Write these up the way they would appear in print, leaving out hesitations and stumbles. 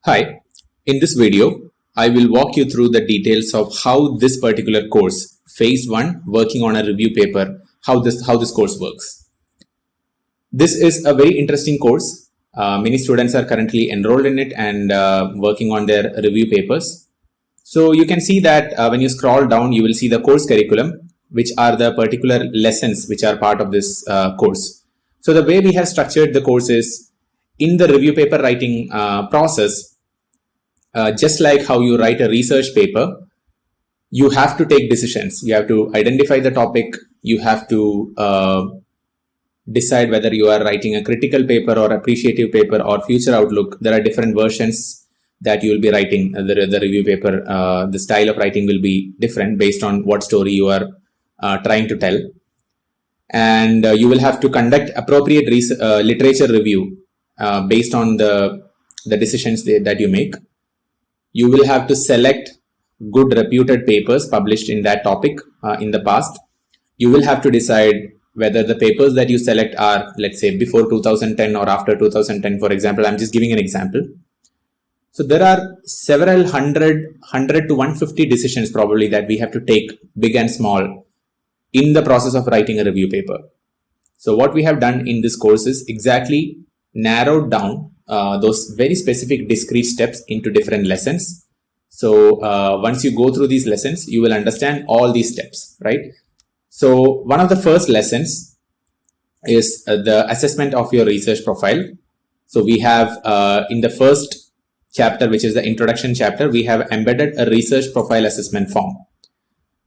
Hi, in this video, I will walk you through the details of how this particular course, Phase 1, working on a review paper, how this course works. This is a very interesting course. Many students are currently enrolled in it and working on their review papers. So you can see that when you scroll down, you will see the course curriculum, which are the particular lessons which are part of this course. So the way we have structured the course is in the review paper writing process. Just like how you write a research paper, you have to take decisions. You have to identify the topic. You have to decide whether you are writing a critical paper or appreciative paper or future outlook. There are different versions that you will be writing. The review paper, the style of writing will be different based on what story you are trying to tell. And you will have to conduct appropriate literature review based on the decisions that you make. You will have to select good reputed papers published in that topic in the past. You will have to decide whether the papers that you select are, let's say, before 2010 or after 2010, for example. I'm just giving an example. So there are several hundred to 150 decisions probably that we have to take, big and small, in the process of writing a review paper. So what we have done in this course is exactly narrowed down those very specific discrete steps into different lessons. So once you go through these lessons, you will understand all these steps, right? So one of the first lessons is the assessment of your research profile. So we have in the first chapter, which is the introduction chapter, we have embedded a research profile assessment form.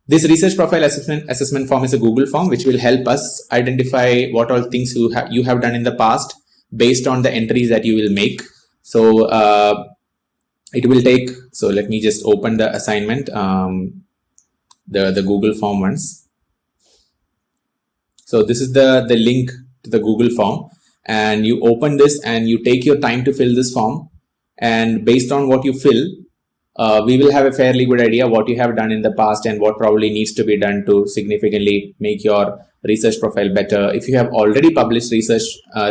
This research profile assessment form is a Google form which will help us identify what all things you have done in the past based on the entries that you will make. So it will take, so let me just open the assignment, the Google form once. So this is the link to the Google form, and you open this and you take your time to fill this form, and based on what you fill, we will have a fairly good idea what you have done in the past and what probably needs to be done to significantly make your research profile better. If you have already published research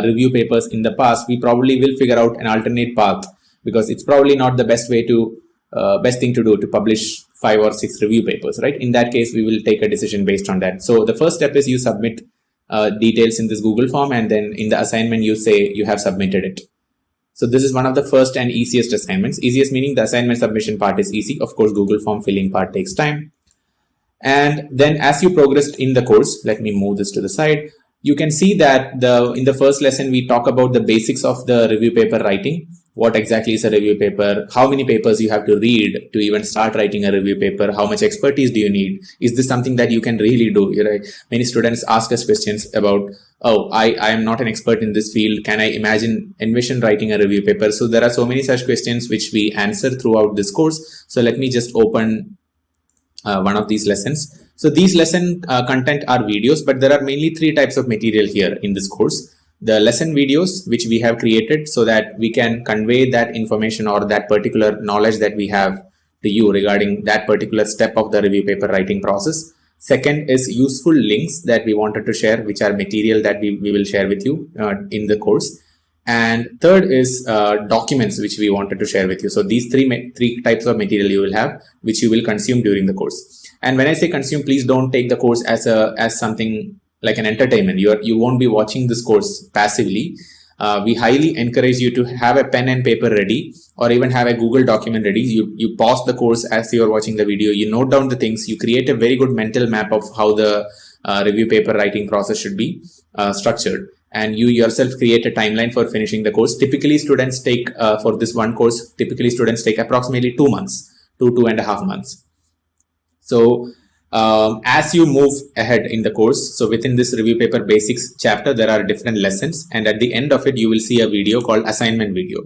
review papers in the past, we probably will figure out an alternate path, because it's probably not the best thing to do to publish 5 or 6 review papers, right? In that case, we will take a decision based on that. So the first step is you submit details in this Google form, and then in the assignment you say you have submitted it. So this is one of the first and easiest assignments. Easiest meaning the assignment submission part is easy. Of course, Google form filling part takes time. And then as you progressed in the course, let me move this to the side. You can see that in the first lesson, we talk about the basics of the review paper writing. What exactly is a review paper? How many papers you have to read to even start writing a review paper? How much expertise do you need? Is this something that you can really do? Right? Many students ask us questions about, oh, I am not an expert in this field. Can I envision writing a review paper? So there are so many such questions which we answer throughout this course. So let me just open one of these lessons. So these lesson content are videos, but there are mainly 3 types of material here in this course. The lesson videos, which we have created so that we can convey that information or that particular knowledge that we have to you regarding that particular step of the review paper writing process. Second is useful links that we wanted to share, which are material that we will share with you in the course. And third is documents which we wanted to share with you. So these three types of material you will have, which you will consume during the course. And when I say consume, please don't take the course as something like an entertainment. You won't be watching this course passively. We highly encourage you to have a pen and paper ready, or even have a Google document ready. You pause the course as you are watching the video. You note down the things. You create a very good mental map of how the review paper writing process should be structured. And you yourself create a timeline for finishing the course. Typically, students take for this one course, approximately 2 months, 2.5 months. So as you move ahead in the course, so within this review paper basics chapter, there are different lessons, and at the end of it, you will see a video called assignment video.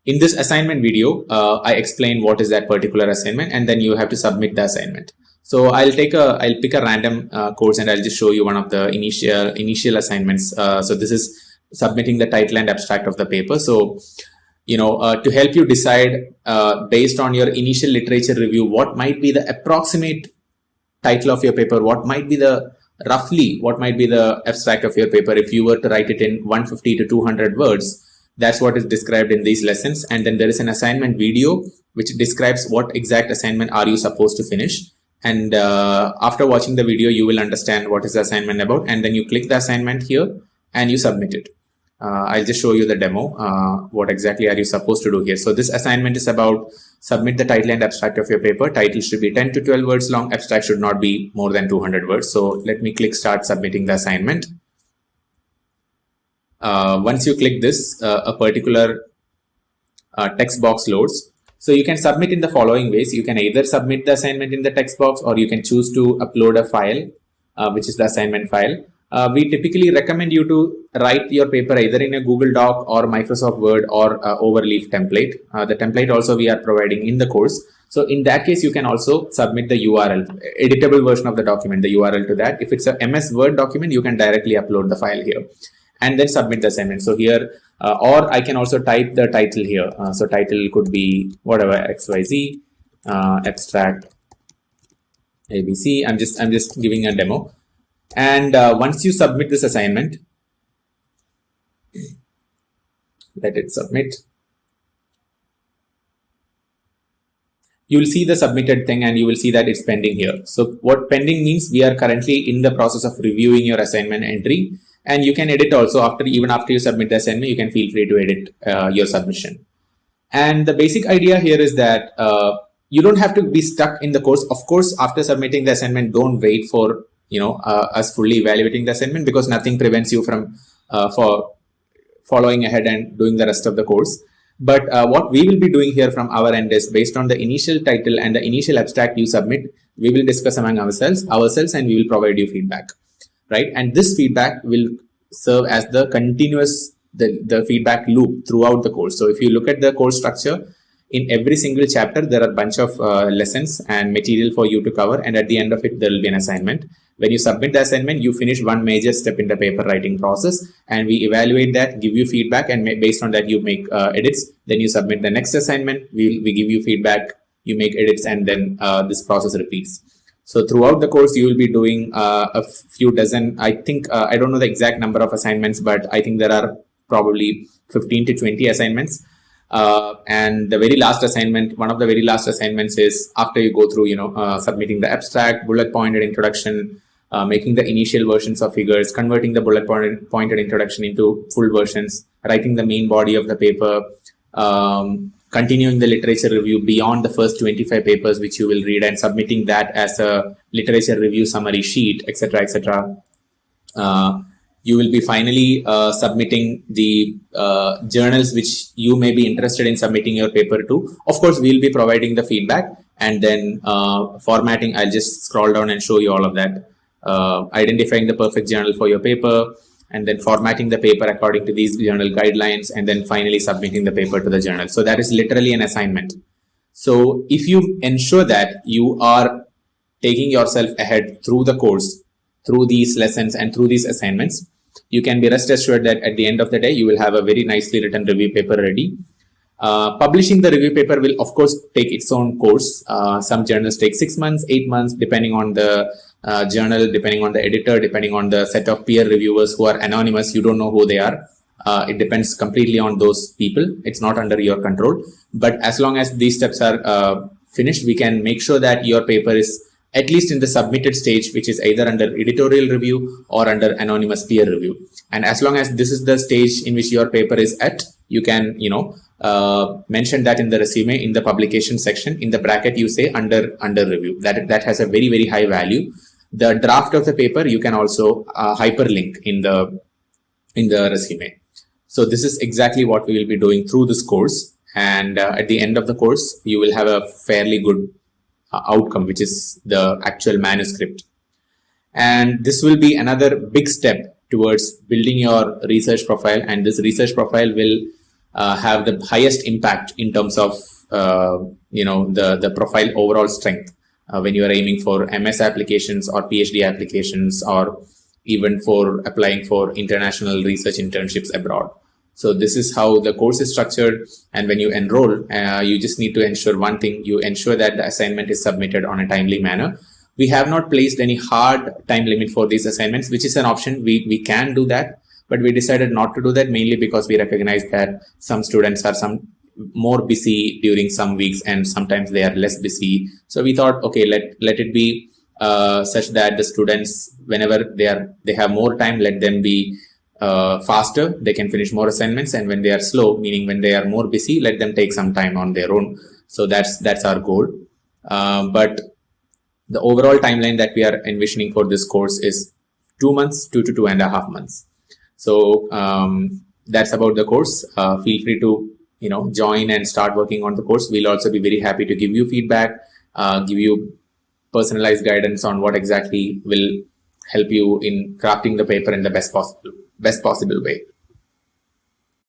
In this assignment video, I explain what is that particular assignment, and then you have to submit the assignment. So I'll pick a random course, and I'll just show you one of the initial assignments. So this is submitting the title and abstract of the paper. So, to help you decide based on your initial literature review, what might be the approximate title of your paper, what might be the abstract of your paper if you were to write it in 150 to 200 words. That's what is described in these lessons. And then there is an assignment video which describes what exact assignment are you supposed to finish. And after watching the video, you will understand what is the assignment about. And then you click the assignment here and you submit it. I'll just show you the demo. What exactly are you supposed to do here? So this assignment is about submit the title and abstract of your paper. Title should be 10 to 12 words long. Abstract should not be more than 200 words. So let me click start submitting the assignment. Once you click this, a particular text box loads. So you can submit in the following ways. You can either submit the assignment in the text box, or you can choose to upload a file, which is the assignment file. We typically recommend you to write your paper either in a Google Doc or Microsoft Word or Overleaf template. The template also we are providing in the course. So in that case, you can also submit the URL, editable version of the document, the URL to that. If it's a MS Word document, you can directly upload the file here and then submit the assignment. So here, or I can also type the title here. So title could be whatever, XYZ, abstract ABC. I'm just giving a demo. And once you submit this assignment, let it submit. You will see the submitted thing and you will see that it's pending here. So what pending means, we are currently in the process of reviewing your assignment entry, and you can edit also even after you submit the assignment, you can feel free to edit your submission. And the basic idea here is that you don't have to be stuck in the course. Of course, after submitting the assignment, don't wait for us fully evaluating the assignment, because nothing prevents you from for following ahead and doing the rest of the course. But what we will be doing here from our end is, based on the initial title and the initial abstract you submit, we will discuss among ourselves and we will provide you feedback, right? And this feedback will serve as the continuous the feedback loop throughout the course. So if you look at the course structure, in every single chapter there are a bunch of lessons and material for you to cover, and at the end of it there will be an assignment. When you submit the assignment, you finish one major step in the paper writing process, and we evaluate that, give you feedback, and based on that you make edits. Then you submit the next assignment, we give you feedback, you make edits, and then this process repeats. So throughout the course you will be doing a few dozen, I think, I don't know the exact number of assignments, but I think there are probably 15 to 20 assignments. And the very last assignment, one of the very last assignments is after you go through, submitting the abstract, bullet pointed introduction, making the initial versions of figures, converting the bullet pointed introduction into full versions, writing the main body of the paper, continuing the literature review beyond the first 25 papers which you will read, and submitting that as a literature review summary sheet, etc., etc. You will be finally submitting the journals which you may be interested in submitting your paper to. Of course, we will be providing the feedback, and then formatting. I'll just scroll down and show you all of that. Identifying the perfect journal for your paper, and then formatting the paper according to these journal guidelines, and then finally submitting the paper to the journal. So that is literally an assignment. So if you ensure that you are taking yourself ahead through the course, through these lessons and through these assignments, you can be rest assured that at the end of the day, you will have a very nicely written review paper ready. Publishing the review paper will of course take its own course. Some journals take 6 months, 8 months, depending on the journal, depending on the editor, depending on the set of peer reviewers who are anonymous. You don't know who they are. It depends completely on those people. It's not under your control. But as long as these steps are finished, we can make sure that your paper is at least in the submitted stage, which is either under editorial review or under anonymous peer review. And as long as this is the stage in which your paper is at, you can, mention that in the resume, in the publication section, in the bracket you say under review. That has a very, very high value. The draft of the paper you can also hyperlink in the resume. So this is exactly what we will be doing through this course. And at the end of the course, you will have a fairly good outcome, which is the actual manuscript. And this will be another big step towards building your research profile, and this research profile will have the highest impact in terms of the profile overall strength when you are aiming for MS applications or PhD applications, or even for applying for international research internships abroad. So this is how the course is structured, and when you enroll, you just need to ensure one thing: you ensure that the assignment is submitted on a timely manner. We have not placed any hard time limit for these assignments, which is an option. We can do that, but we decided not to do that, mainly because we recognize that some students are more busy during some weeks and sometimes they are less busy. So we thought, okay, let it be such that the students, whenever they have more time, let them be faster, they can finish more assignments, and when they are slow, meaning when they are more busy, let them take some time on their own. So that's our goal. But the overall timeline that we are envisioning for this course is 2 months, 2 to 2.5 months. So that's about the course. Feel free to join and start working on the course. We'll also be very happy to give you feedback, give you personalized guidance on what exactly will help you in crafting the paper in the best possible way.